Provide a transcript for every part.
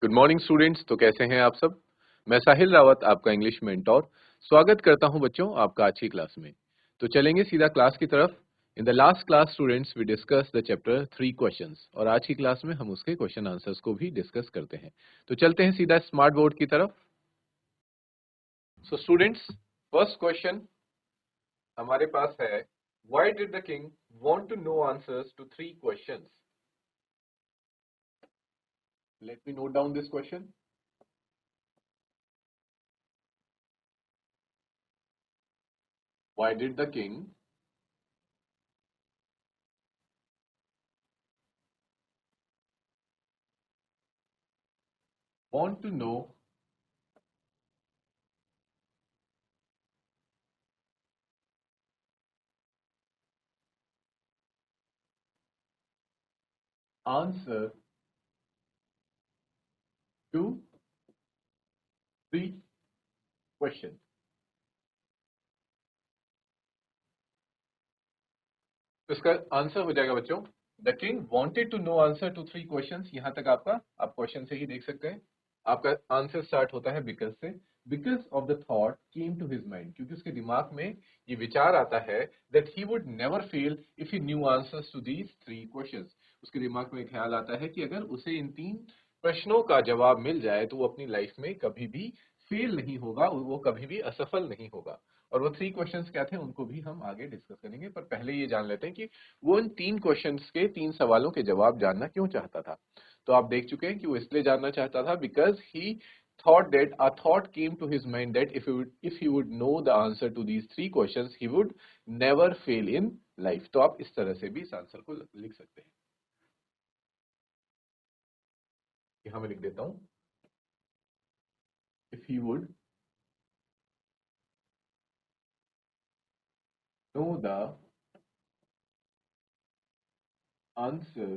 Good morning students. तो कैसे हैं आप सब। मैं साहिल रावत, आपका इंग्लिश मेंटोर, स्वागत करता हूं बच्चों आपका आज की क्लास में। तो चलेंगे सीधा क्लास की तरफ। In the last class students we discuss the chapter 3 questions, और आज की क्लास में हम उसके क्वेश्चन आंसर्स को भी डिस्कस करते हैं। तो चलते हैं सीधा स्मार्ट बोर्ड की तरफ। सो स्टूडेंट्स, फर्स्ट क्वेश्चन हमारे पास है, why did the king want to know answers to 3 questions. Let me note down this question. Why did the king want to know answer to 3 questions? तो इसका answer हो जाएगा बच्चों, the king wanted to know answer to 3 questions. यहां तक आपका, आप question से ही देख सकते हैं। आपका आंसर स्टार्ट होता है बिकॉज से। Because of the thought came to his mind, क्योंकि उसके दिमाग में ये विचार आता है that he would never fail if he knew answers to these 3 questions. उसके दिमाग में ख्याल आता है कि अगर उसे इन 3 प्रश्नों का जवाब मिल जाए तो वो अपनी लाइफ में कभी भी फेल नहीं होगा, वो कभी भी असफल नहीं होगा। और वो 3 क्वेश्चंस क्या थे उनको भी हम आगे डिस्कस करेंगे, पर पहले ये जान लेते हैं कि वो इन 3 क्वेश्चंस के 3 सवालों के जवाब जानना क्यों चाहता था। तो आप देख चुके हैं कि वो इसलिए जानना चाहता था because he thought that a thought came to his mind that if he would know the answer to these 3 questions he would never fail in life। तो आप इस तरह से भी इस आंसर को लिख सकते हैं। यहां मैं लिख देता हूं, if he would know the answer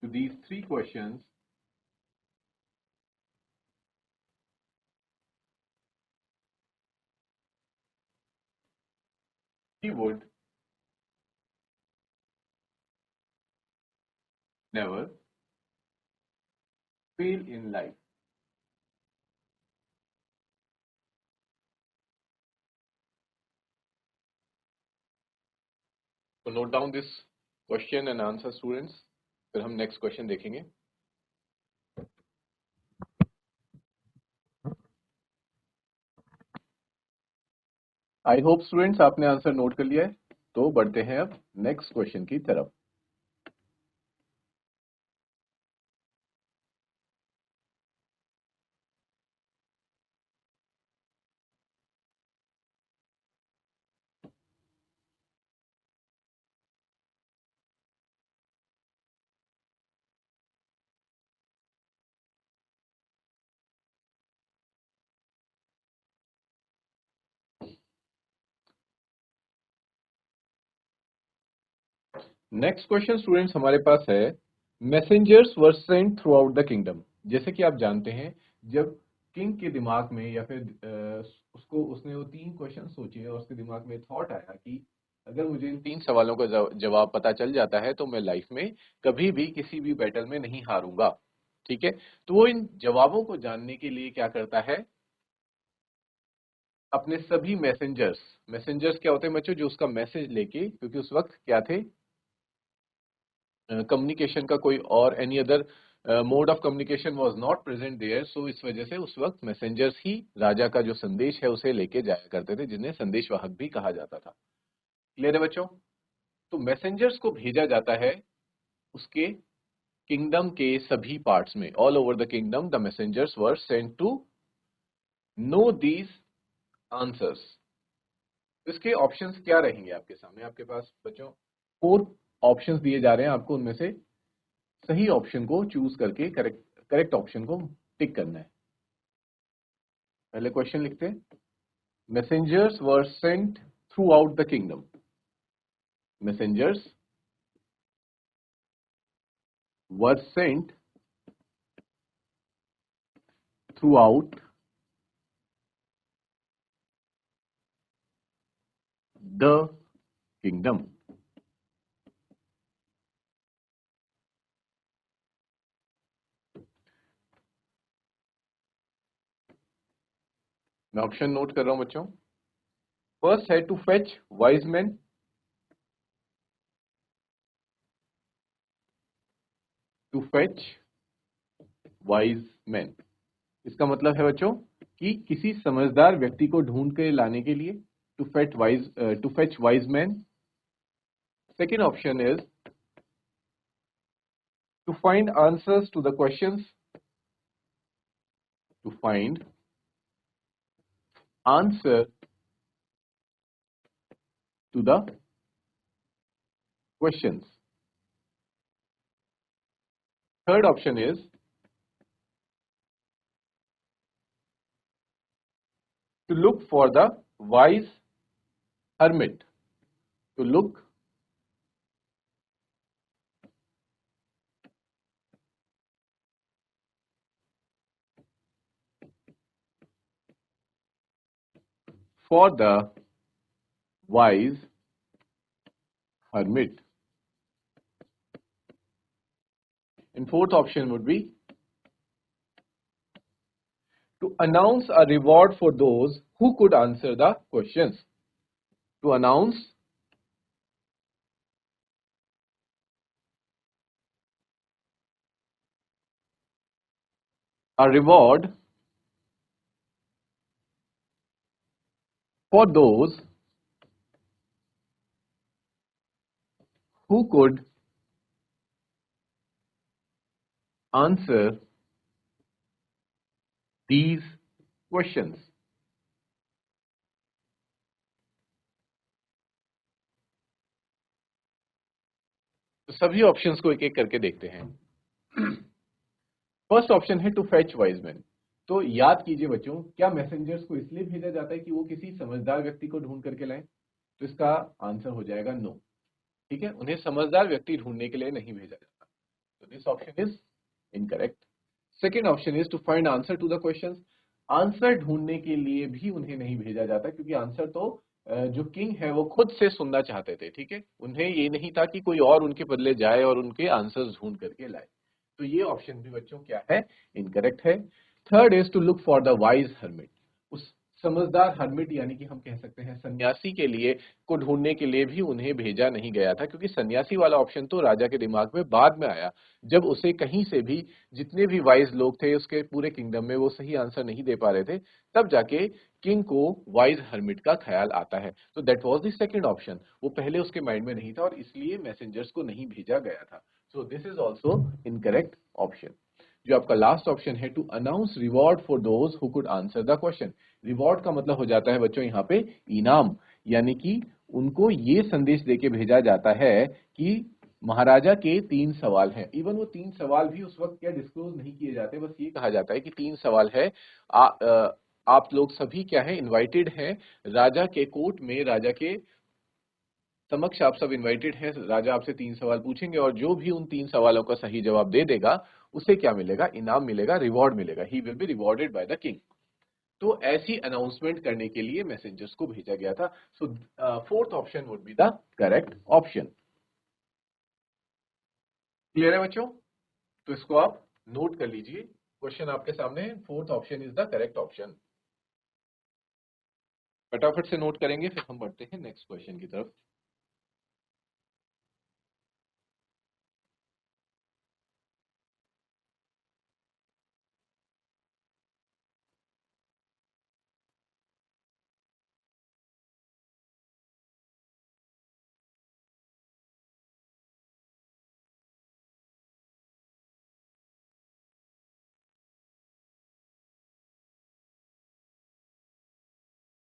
to these 3 questions he would never fail in life। तो note down this question and answer students, फिर हम नेक्स्ट क्वेश्चन देखेंगे। आई होप स्टूडेंट्स आपने आंसर नोट कर लिया है। तो बढ़ते हैं अब नेक्स्ट क्वेश्चन की तरफ। नेक्स्ट क्वेश्चन स्टूडेंट्स हमारे पास है, messengers were sent throughout the kingdom. जैसे कि आप जानते हैं, जब किंग के दिमाग में या फिर उसने वो 3 क्वेश्चन सोचे और उसके दिमाग में थॉट आया कि अगर मुझे इन 3 सवालों का जवाब पता चल जाता है तो मैं लाइफ में कभी भी किसी भी बैटल में नहीं हारूंगा। ठीक है, तो वो इन जवाबों को जानने के लिए क्या करता है, अपने सभी मैसेंजर्स, मैसेंजर्स क्या होते हैं बच्चों, जो उसका मैसेज लेके, क्योंकि उस वक्त क्या थे, कम्युनिकेशन का कोई और any other mode of communication was not present there. So इस वजह से उस वक्त मैसेंजर्स ही राजा का जो संदेश है उसे लेके जाया करते थे, जिन्हें संदेशवाहक भी कहा जाता था। क्लियर है बच्चों। तो मैसेंजर्स को भेजा जाता है उसके किंगडम के सभी पार्ट्स में। All over the kingdom the messengers were sent to know these answers. इसके ऑप्शंस क्या रहेंगे आपके सामने, आपके पास बच्चों 4 ऑप्शंस दिए जा रहे हैं आपको, उनमें से सही ऑप्शन को चूज करके करेक्ट करेक्ट ऑप्शन को टिक करना है। पहले क्वेश्चन लिखते हैं, messengers were sent throughout the kingdom. Messengers were sent throughout the kingdom. मैं ऑप्शन नोट कर रहा हूं बच्चों। फर्स्ट है to fetch wise man, to fetch wise man, इसका मतलब है बच्चों कि किसी समझदार व्यक्ति को ढूंढ के लाने के लिए, to fetch wise man. Second option is to find answers to the questions, to find answer to the questions. Third option is to look for the wise hermit, to look for the wise hermit. And fourth option would be to announce a reward for those who could answer the questions, to announce a reward for those who could answer these questions. तो सभी options को एक एक करके देखते हैं। First option है to fetch wise man. तो याद कीजिए बच्चों, क्या मैसेंजर्स को इसलिए भेजा जाता है कि वो किसी समझदार व्यक्ति को ढूंढ करके लाएं? तो इसका आंसर हो जाएगा नो। ठीक है, उन्हें समझदार व्यक्ति ढूंढने के लिए नहीं भेजा जाता। तो this option is incorrect. Second option is to find answer to the questions. Answer ढूंढने के लिए भी उन्हें नहीं भेजा जाता, क्योंकि आंसर तो जो किंग है वो खुद से सुनना चाहते थे। ठीक है, उन्हें ये नहीं था कि कोई और उनके बदले जाए और उनके आंसर्स ढूंढ करके लाए। तो ये ऑप्शन भी बच्चों क्या है? इनकरेक्ट है। Third is to look for the wise hermit. उस समझदार हर्मिट यानी कि हम कह सकते हैं सन्यासी के लिए को ढूंढने के लिए भी उन्हें भेजा नहीं गया था, क्योंकि सन्यासी वाला ऑप्शन तो राजा के दिमाग में बाद में आया, जब उसे कहीं से भी जितने भी वाइज लोग थे उसके पूरे किंगडम में वो सही आंसर नहीं दे पा रहे थे, तब जाके किंग को वाइज हर्मिट का ख्याल आता है। तो that was the second option, वो पहले उसके माइंड में नहीं था और इसलिए मैसेंजर्स को नहीं भेजा गया था। So this is also incorrect option. जो आपका लास्ट ऑप्शन है to announce reward for those who could answer the question. Reward का मतलब हो जाता है बच्चों यहाँ पे इनाम, यानी कि उनको ये संदेश देके भेजा जाता है कि महाराजा के 3 सवाल हैं। इवन वो 3 सवाल भी उस वक्त क्या डिस्क्लोज नहीं किए जाते, बस ये कहा जाता है कि 3 सवाल है। आप लोग सभी क्या है, इनवाइटेड हैं राजा के कोर्ट में, राजा के समक्ष आप सब इनवाइटेड हैं। राजा आपसे 3 सवाल पूछेंगे और जो भी उन 3 सवालों का सही जवाब दे देगा उसे क्या मिलेगा? इनाम मिलेगा, रिवॉर्ड मिलेगा। He will be rewarded by the king. तो ऐसी अनाउंसमेंट करने के लिए मैसेंजर्स को भेजा गया था। So fourth option would be the correct option. Clear है बच्चों? तो इसको आप नोट कर लीजिए, क्वेश्चन आपके सामने है, fourth option is the correct option. फटाफट से नोट करेंगे, फिर हम बढ़ते हैं नेक्स्ट क्वेश्चन की तरफ।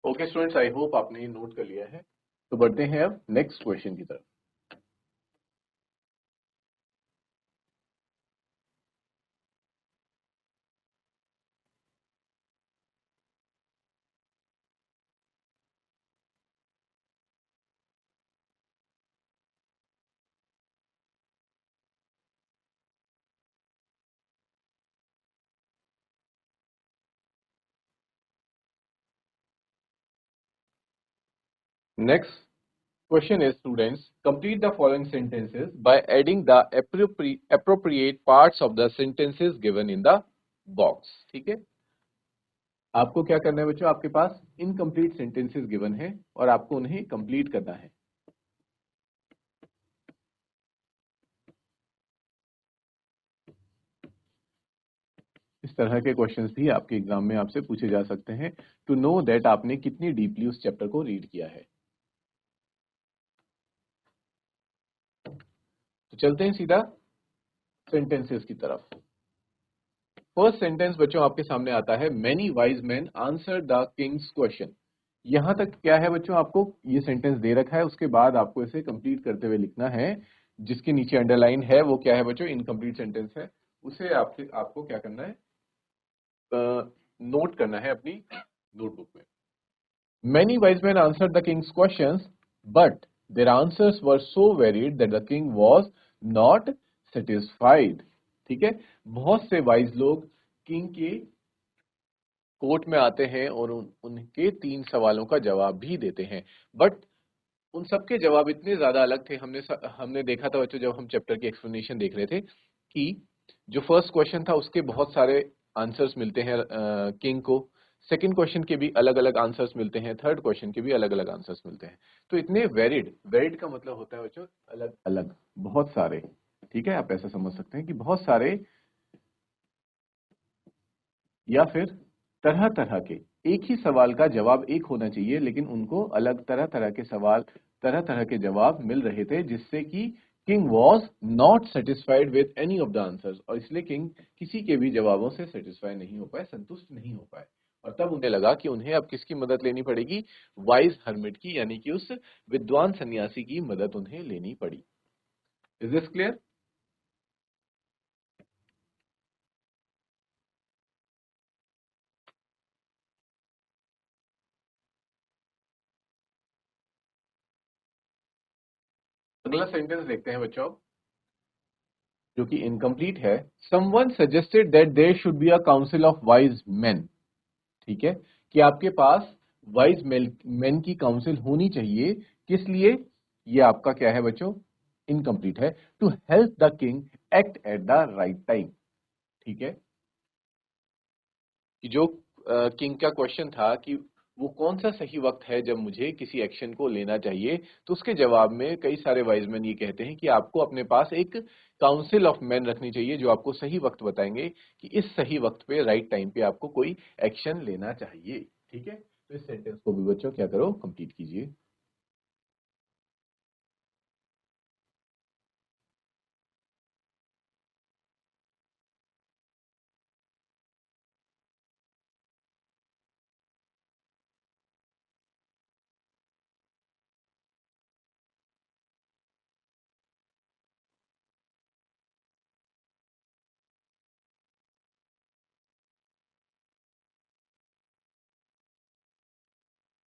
ओके स्टूडेंट्स, आई होप आपने ये नोट कर लिया है। तो बढ़ते हैं अब नेक्स्ट क्वेश्चन की तरफ। Next question is, students, complete the following sentences by adding the appropriate parts of the sentences given in the box. ठीक है, आपको क्या करना है बच्चों, आपके पास इनकम्प्लीट सेंटेंसेस गिवन है और आपको उन्हें कंप्लीट करना है। इस तरह के क्वेश्चंस भी आपके एग्जाम में आपसे पूछे जा सकते हैं, टू नो दैट आपने कितनी डीपली उस चैप्टर को रीड किया है। तो चलते हैं सीधा सेंटेंसेस की तरफ। फर्स्ट सेंटेंस बच्चों आपके सामने आता है, many wise man answer the Kings question. यहां तक क्या है बच्चों, आपको ये सेंटेंस दे रखा है, उसके बाद आपको इसे कंप्लीट करते हुए लिखना है। जिसके नीचे अंडरलाइन है वो क्या है बच्चों, इनकम्प्लीट सेंटेंस है। उसे आपको क्या करना है, नोट करना है अपनी नोटबुक में। Many wise men answered the king's questions, but their answers were so varied that the king was not satisfied. ठीक है, बहुत से वाइज लोग किंग के कोर्ट में आते हैं और उनके 3 सवालों का जवाब भी देते हैं, बट उन सबके जवाब इतने ज्यादा अलग थे। हमने देखा था बच्चों, जब हम चैप्टर की एक्सप्लेनेशन देख रहे थे, कि जो फर्स्ट क्वेश्चन था उसके बहुत सारे आंसर्स मिलते हैं किंग को, सेकंड क्वेश्चन के भी अलग अलग आंसर्स मिलते हैं, थर्ड क्वेश्चन के भी अलग अलग आंसर्स मिलते हैं। तो इतने वेरिड, वेरिड का मतलब होता है बच्चों अलग अलग, बहुत सारे। ठीक है, आप ऐसा समझ सकते हैं कि बहुत सारे, या फिर तरह तरह के, एक ही सवाल का जवाब एक होना चाहिए लेकिन उनको अलग तरह तरह के सवाल, तरह तरह के जवाब मिल रहे थे, जिससे कि king was not satisfied with any of the answers, और इसलिए किंग किसी के भी जवाबों से सेटिस्फाई नहीं हो पाए, संतुष्ट नहीं हो पाए। और तब उन्हें लगा कि उन्हें अब किसकी मदद लेनी पड़ेगी, वाइज हर्मिट की, यानी कि उस विद्वान सन्यासी की मदद उन्हें लेनी पड़ी। Is this clear? अगला सेंटेंस देखते हैं बच्चों, जो कि इनकम्प्लीट है। Someone suggested that there should be a council of wise men. ठीक है, कि आपके पास वाइज मेन की काउंसिल होनी चाहिए। किस लिए? ये आपका क्या है बच्चों, इनकम्प्लीट है। To help the king act at the right time. ठीक है, कि जो किंग का क्वेश्चन था कि वो कौन सा सही वक्त है जब मुझे किसी एक्शन को लेना चाहिए, तो उसके जवाब में कई सारे वाइजमैन ये कहते हैं कि आपको अपने पास एक काउंसिल ऑफ मैन रखनी चाहिए, जो आपको सही वक्त बताएंगे कि इस सही वक्त पे, राइट टाइम पे आपको कोई एक्शन लेना चाहिए। ठीक है, तो इस सेंटेंस को भी बच्चों क्या करो, कंप्लीट कीजिए।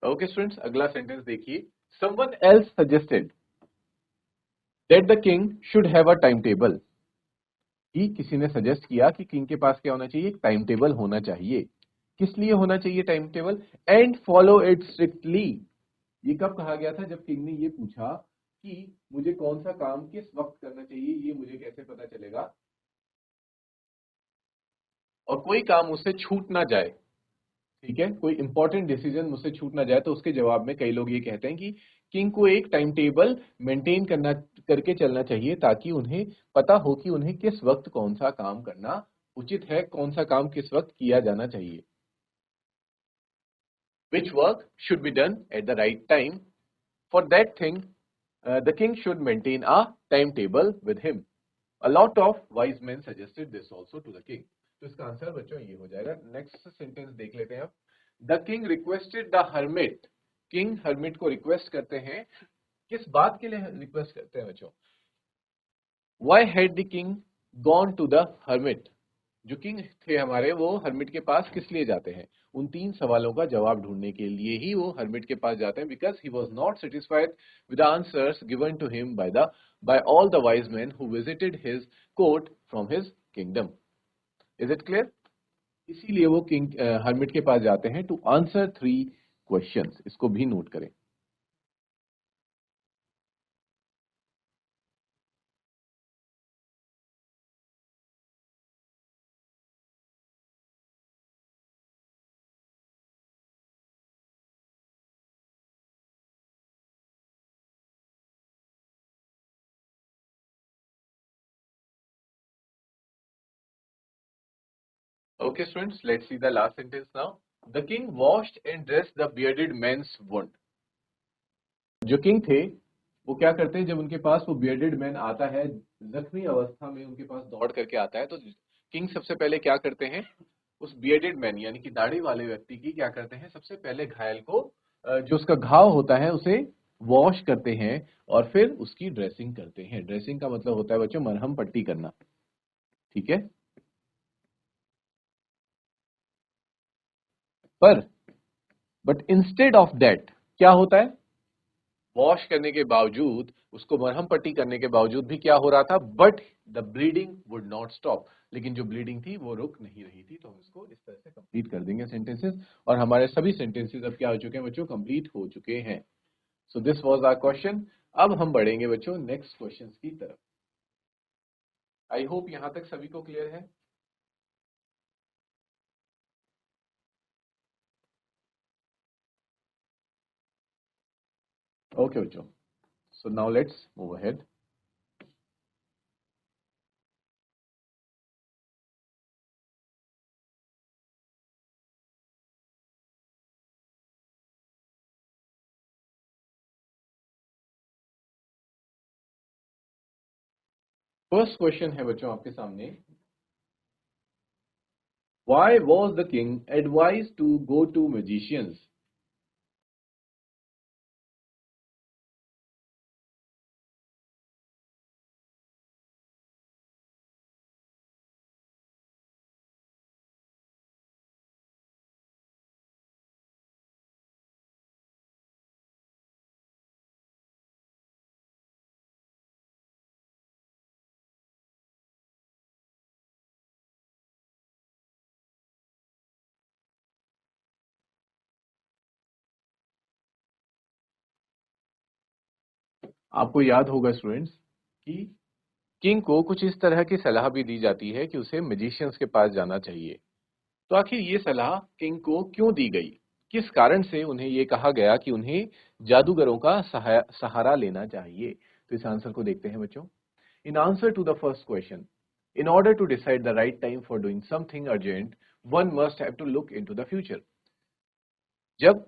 ओके स्टूडेंट्स, अगला सेंटेंस देखिए। Someone else suggested that the king should have a time table. कि किसी ने सजेस्ट किया कि किंग के पास क्या होना चाहिए, एक टाइम टेबल होना चाहिए। किस लिए होना चाहिए time table? And follow it strictly. ये कब कहा गया था? जब किंग ने ये पूछा कि मुझे कौन सा काम किस वक्त करना चाहिए, ये मुझे कैसे पता चलेगा, और कोई काम मुझसे छूट ना जाए। ठीक है, कोई इंपॉर्टेंट डिसीजन मुझसे छूट ना जाए। तो उसके जवाब में कई लोग ये कहते हैं कि किंग को एक टाइम टेबल मेंटेन करके चलना चाहिए, ताकि उन्हें पता हो कि उन्हें किस वक्त कौन सा काम करना उचित है, कौन सा काम किस वक्त किया जाना चाहिए। Which work should be done at the right time. For that thing, the king should maintain a timetable with him. A lot of wise men suggested this also to the king. तो इसका answer बच्चों ये हो जाएगा। Next sentence देख लेते हैं अब। The king requested the hermit. King hermit को रिक्वेस्ट करते हैं, किस बात के लिए रिक्वेस्ट करते हैं बच्चों? Why had the king gone to the hermit? जो किंग थे हमारे, वो हर्मिट के पास किस लिए जाते हैं? उन 3 सवालों का जवाब ढूंढने के लिए ही वो हर्मिट के पास जाते हैं। Because he was not satisfied with the answers given to him by all the wise man who visited his court from his kingdom. Is it clear? इसीलिए वो किंग हर्मिट के पास जाते हैं टू आंसर 3 क्वेश्चंस। इसको भी note करें। Okay, students, let's see the last sentence now. The king washed and dressed the bearded man's wound. जो किंग थे वो क्या करते हैं, जब उनके पास वो बियर्डेड मैन आता है जख्मी अवस्था में, उनके पास दौड़ करके आता है, तो किंग सबसे पहले क्या करते हैं, उस बियर्डेड मैन यानी कि दाढ़ी वाले व्यक्ति की क्या करते हैं, सबसे पहले घायल को जो उसका घाव होता है उसे वॉश करते हैं और फिर उसकी ड्रेसिंग करते हैं। ड्रेसिंग का मतलब होता है बच्चों मरहम पट्टी करना, ठीक है। पर बट इंस्टेड ऑफ दैट क्या होता है, वॉश करने के बावजूद, उसको मरहम पट्टी करने के बावजूद भी क्या हो रहा था, but the bleeding would not stop, लेकिन जो ब्लीडिंग थी वो रुक नहीं रही थी। तो हम इसको इस तरह से कंप्लीट कर देंगे सेंटेंसेस, और हमारे सभी सेंटेंसेस अब क्या हो चुके हैं बच्चों, कंप्लीट हो चुके हैं। So this was our question. अब हम बढ़ेंगे बच्चों नेक्स्ट क्वेश्चन की तरफ। आई होप यहां तक सभी को क्लियर है। ओके बच्चों, so now let's move ahead. First question है बच्चों आपके सामने, why was the king advised to go to magicians. आपको याद होगा स्टूडेंट्स कि किंग को कुछ इस तरह की सलाह भी दी जाती है कि उसे मैजिशियंस के पास जाना चाहिए। तो आखिर ये सलाह किंग को क्यों दी गई, किस कारण से उन्हें ये कहा गया कि उन्हें जादूगरों का सहारा लेना चाहिए। तो इस आंसर को देखते हैं बच्चों। In answer to the first question, in order to decide the right time for doing something urgent, one must have to look into the future. जब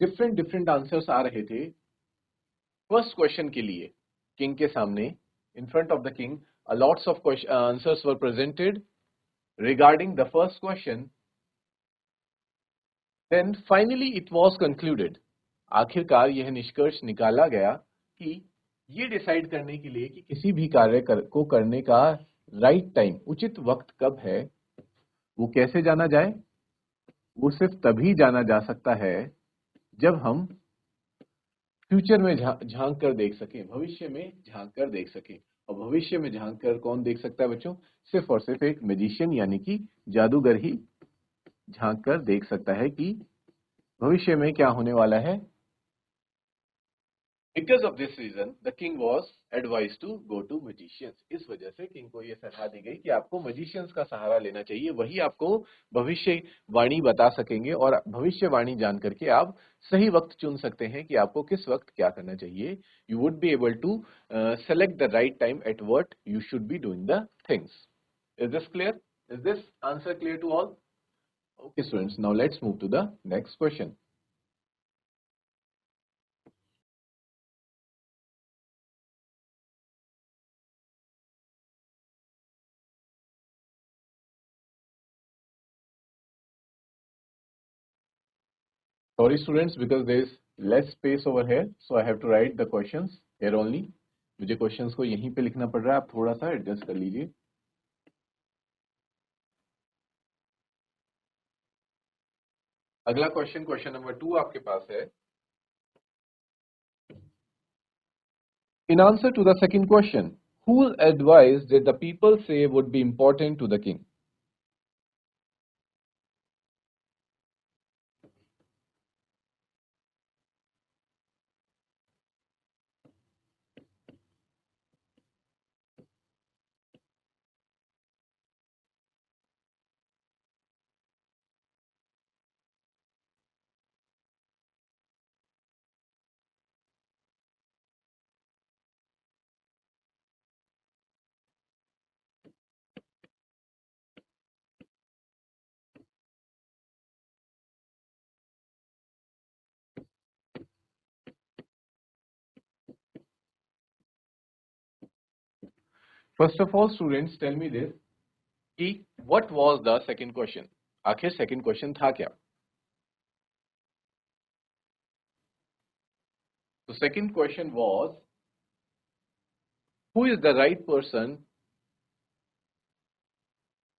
डिफरेंट डिफरेंट आंसर्स आ रहे थे फर्स्ट क्वेश्चन के लिए किंग के सामने, in front of the king, a lots of answers were presented regarding the first question. Then finally it was concluded, आखिरकार यह निष्कर्ष निकाला गया कि ये डिसाइड करने के लिए कि किसी भी कार्य को करने का राइट टाइम, उचित वक्त कब है, वो कैसे जाना जाए, वो सिर्फ तभी जाना जा सकता है जब हम फ्यूचर में झांक कर देख सकें, भविष्य में झांक कर देख सकें। और भविष्य में झांक कर कौन देख सकता है बच्चों, सिर्फ और सिर्फ एक मैजिशियन यानी कि जादूगर ही झांक कर देख सकता है कि भविष्य में क्या होने वाला है। Because of this reason the king was advise to go to magicians. इस वजह से किंग को यह सलाह दी गई कि आपको मैजिशियंस का सहारा लेना चाहिए, वही आपको भविष्यवाणी बता सकेंगे और भविष्यवाणी जान करके आप सही वक्त चुन सकते हैं कि आपको किस वक्त क्या करना चाहिए। You would be able to select the right time at what you should be doing the things. Is this clear, is this answer clear to all? Okay students, now let's move to the next question. Sorry students, because there is less space over here, so I have to write the questions here only. मुझे questions को यहीं पे लिखना पड़ रहा है, आप थोड़ा सा एडजस्ट कर लीजिए। अगला क्वेश्चन, क्वेश्चन नंबर 2 आपके पास है। In answer to the second question, whose advice did the people say would be important to the king? First of all students tell me this कि what was the second question, आखिर second question था क्या? तो second question was who is the right person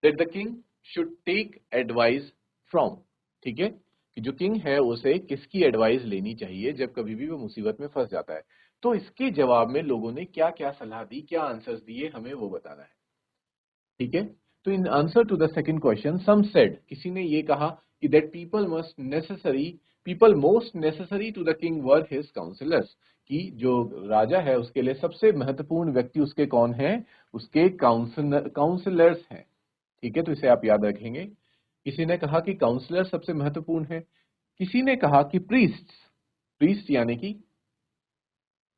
that the king should take advice from. ठीक है, कि जो king है उसे किसकी एडवाइस लेनी चाहिए जब कभी भी वो मुसीबत में फंस जाता है। तो इसके जवाब में लोगों ने क्या क्या सलाह दी, क्या आंसर्स दिए, हमें वो बताना है। ठीक है, तो in answer to the second question some said, किसी ने ये कहा कि that people most necessary to the king were his counsellors, कि जो राजा है उसके लिए सबसे महत्वपूर्ण व्यक्ति उसके कौन है, उसके काउंसलर्स हैं। ठीक है, तो इसे आप याद रखेंगे। किसी ने कहा कि काउंसलर सबसे महत्वपूर्ण है, किसी ने कहा कि प्रीस्ट यानी कि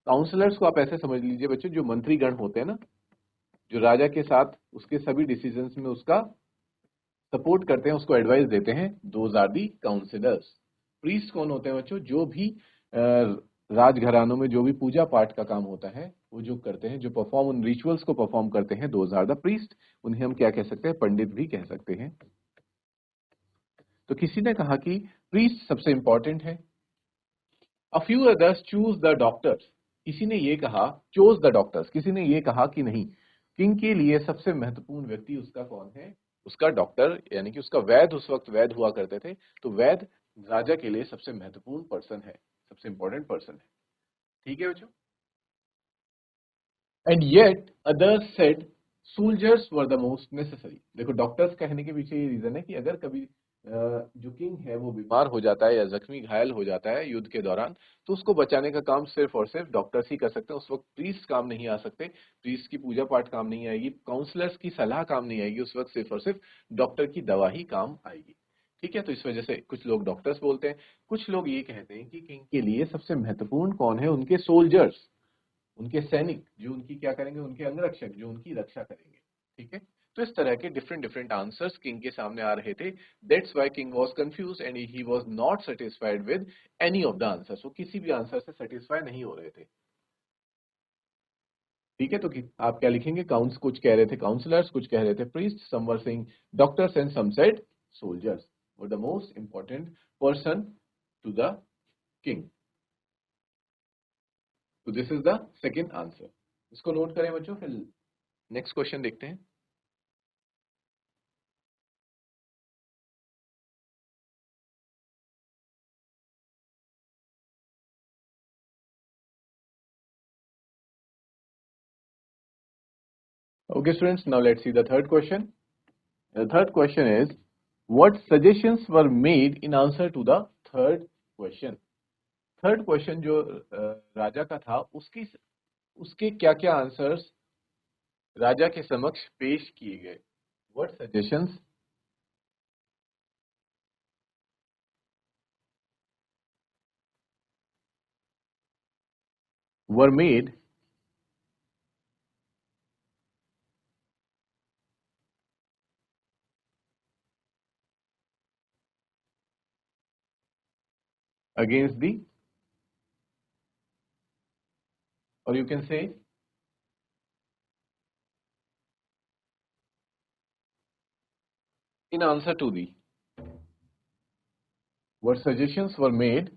काउंसलर्स को आप ऐसे समझ लीजिए बच्चों, जो मंत्रीगण होते हैं ना, जो राजा के साथ उसके सभी डिसीजंस में उसका सपोर्ट करते हैं, उसको एडवाइस देते हैं, those are the counsellors. Priest कौन होते हैं बच्चों? जो भी राजघरानों में जो भी पूजा पाठ का काम होता है वो जो करते हैं, जो परफॉर्म उन रिचुअल्स को परफॉर्म करते हैं, दोज आर द प्रीस्ट। उन्हें हम क्या कह सकते हैं? पंडित भी कह सकते हैं। तो किसी ने कहा कि प्रीस्ट सबसे इंपॉर्टेंट है। A few others choose the doctors, किसी ने ये कहा चोज द डॉक्टर्स, किसी ने ये कहा कि नहीं, किंग के लिए सबसे महत्वपूर्ण व्यक्ति उसका कौन है? उसका डॉक्टर, यानी कि उसका वैद्य, उस वक्त वैद्य हुआ करते थे, तो वैद्य राजा के लिए सबसे महत्वपूर्ण पर्सन है, सबसे इंपॉर्टेंट पर्सन है। ठीक है बच्चों। And yet others said soldiers were the most necessary. देखो, डॉक्टर्स कहने के पीछे ये रीजन है कि अगर कभी जो किंग है वो बीमार हो जाता है या जख्मी घायल हो जाता है युद्ध के दौरान, तो उसको बचाने का काम सिर्फ और सिर्फ डॉक्टर्स ही कर सकते हैं। उस वक्त प्रीस्ट काम नहीं आ सकते, प्रीस्ट की पूजा पाठ काम नहीं आएगी, काउंसलर्स की सलाह काम नहीं आएगी, उस वक्त सिर्फ और सिर्फ डॉक्टर की दवा ही काम आएगी। ठीक है, तो इस वजह से कुछ लोग डॉक्टर्स बोलते हैं, कुछ लोग ये कहते हैं कि किंग के लिए सबसे महत्वपूर्ण कौन है? उनके सोल्जर्स, उनके सैनिक, जो उनकी क्या करेंगे, उनके अंगरक्षक जो उनकी रक्षा करेंगे। ठीक है, तो इस तरह के डिफरेंट डिफरेंट आंसर्स किंग के सामने आ रहे थे। That's why king was confuse and he was not satisfied with any of the answers. वो किसी भी आंसर से सेटिस्फाई नहीं हो रहे थे। ठीक है, तो आप क्या लिखेंगे? कुछ कह रहे थे काउंसलर्स, कुछ कह रहे थे priest, some were saying doctors and some said soldiers were the most important person to the king. तो this is the second answer. इसको नोट करें बच्चों, फिर नेक्स्ट क्वेश्चन देखते हैं। Okay, students, now let's see the third question. The third question is, what suggestions were made in answer to the third question? Third question जो राजा का था, उसके क्या क्या आंसर्स राजा के समक्ष पेश किए गए? What suggestions were made against the, or you can say in answer to the, what suggestions were made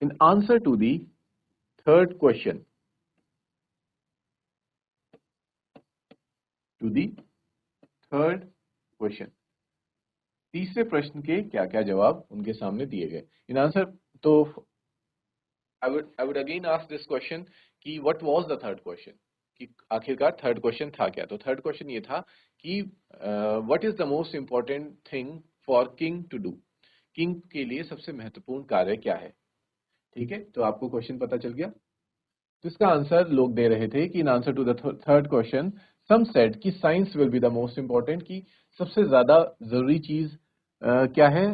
in answer to the third question? To the third question, तीसरे प्रश्न के क्या क्या जवाब उनके सामने दिए गए इन आंसर। तो I would again ask this question कि what was the third question, कि आखिरकार थर्ड क्वेश्चन था क्या? तो थर्ड क्वेश्चन ये था कि what is the most important thing for king to do, king के लिए सबसे महत्वपूर्ण कार्य क्या है? ठीक है, तो आपको क्वेश्चन पता चल गया। तो इसका आंसर लोग दे रहे थे कि in answer to the third question some said कि science will be the most important, की सबसे ज्यादा जरूरी चीज क्या है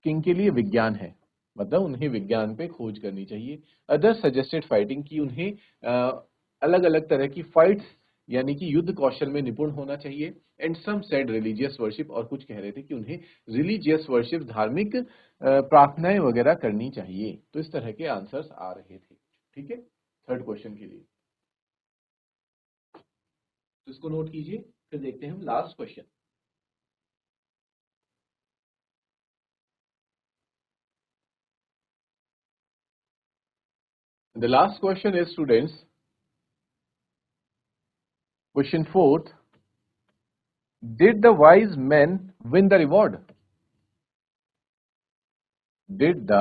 किंग के लिए? विज्ञान है, मतलब उन्हें विज्ञान पे खोज करनी चाहिए। अदर सजेस्टेड फाइटिंग, की उन्हें अलग अलग तरह की फाइट्स यानी कि युद्ध कौशल में निपुण होना चाहिए। And some said religious worship, और कुछ कह रहे थे कि उन्हें रिलीजियस वर्शिप, धार्मिक प्रार्थनाएं वगैरह करनी चाहिए। तो इस तरह के आंसर्स आ रहे थे। ठीक है, थर्ड क्वेश्चन के लिए तो इसको नोट कीजिए। फिर देखते हैं हम last question. The last question is, students, question fourth, did the wise men win the reward? Did the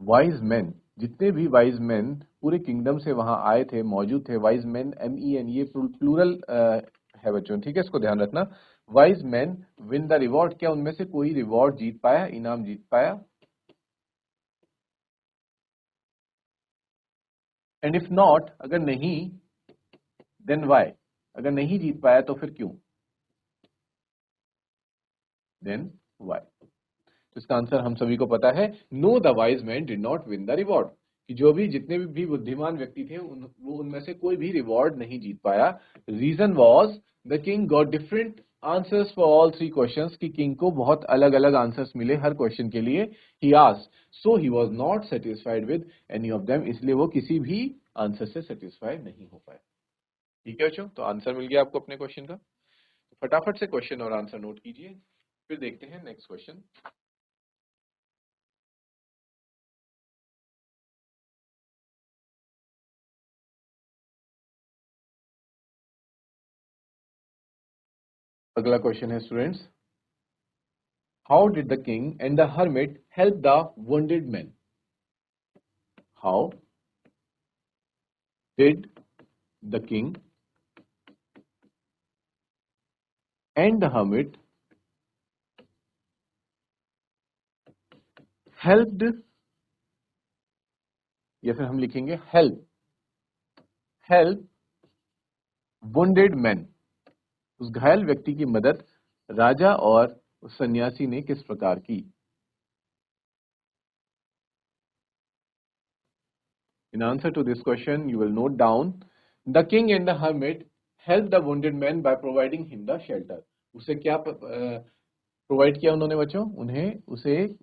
wise men, जितने भी वाइज मैन पूरे किंगडम से वहां आए थे, मौजूद थे, वाइज मैन MEN ये प्लूरल है बच्चों, ठीक है, इसको ध्यान रखना। Wise man win the reward, क्या उनमें से कोई रिवॉर्ड जीत पाया, इनाम जीत पाया? एंड इफ नॉट, अगर नहीं, देन वाई? अगर नहीं जीत पाया तो फिर क्यों? Then why? तो इसका आंसर हम सभी को पता है, no the wise man did not win the reward, कि जो भी जितने भी बुद्धिमान व्यक्ति थे वो उनमें से कोई भी रिवॉर्ड नहीं जीत पाया। Reason was the king got different answers for all three questions, कि किंग को बहुत अलग अलग आंसर्स मिले हर क्वेश्चन के लिए। He asked, so he was not satisfied with any of them, इसलिए वो किसी भी आंसर से सेटिस्फाइड नहीं हो पाए। ठीक है बच्चों, तो आंसर मिल गया आपको अपने क्वेश्चन का। फटाफट से क्वेश्चन और आंसर नोट कीजिए, फिर देखते हैं नेक्स्ट क्वेश्चन। अगला क्वेश्चन है students, how did the king and the hermit help the wounded men? How did the king and the hermit helped, या फिर हम लिखेंगे हेल्प wounded men, उस घायल व्यक्ति की मदद राजा और उस सन्यासी ने किस प्रकार की? In answer to this question, you will note down, the king and the hermit helped the wounded man by providing him the shelter. उसे क्या प्रोवाइड किया उन्होंने बच्चों?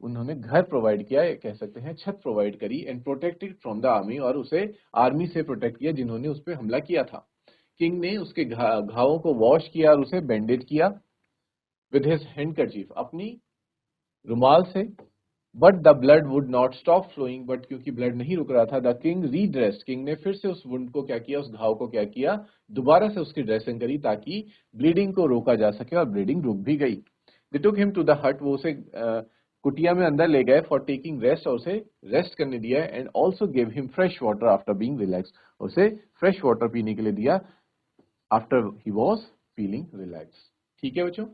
उन्होंने घर प्रोवाइड किया, कह सकते हैं छत प्रोवाइड करी, and protected from the army, और उसे आर्मी से प्रोटेक्ट किया जिन्होंने उस पर हमला किया था। किंग ने उसके घावों को वॉश किया और उसे बैंडेज किया विद हिज हैंडकरचीफ, अपनी रुमाल से। But the blood would not stop flowing, but क्योंकि ब्लड नहीं रुक रहा था, द किंग रीड्रेस्ड, किंग ने फिर से उस वुंड को क्या किया, उस घाव को क्या किया, दोबारा से उसकी ड्रेसिंग करी ताकि ब्लीडिंग को रोका जा सके, और ब्लीडिंग रुक भी गई। दे टुक हिम टू द हट, वो उसे कुटिया में अंदर ले गए फॉर टेकिंग रेस्ट, और उसे रेस्ट करने दिया, and also give him fresh water after being relax, उसे फ्रेश वाटर पीने के लिए दिया after he was feeling relax. ठीक है बच्चों,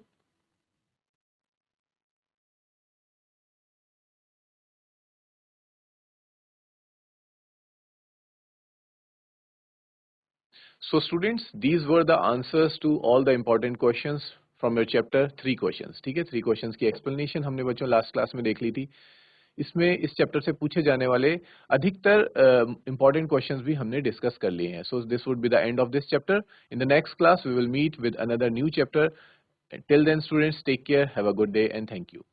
so students, these were the answers to all the important questions from your chapter 3 questions. ठीक है, 3 questions की explanation हमने बच्चों लास्ट क्लास में देख ली थी। इसमें इस चैप्टर से पूछे जाने वाले अधिकतर important questions भी हमने डिस्कस कर लिए हैं। So this would be the end of this chapter. In the next class we will meet with another new chapter. Till then students, take care, have a good day, and thank you.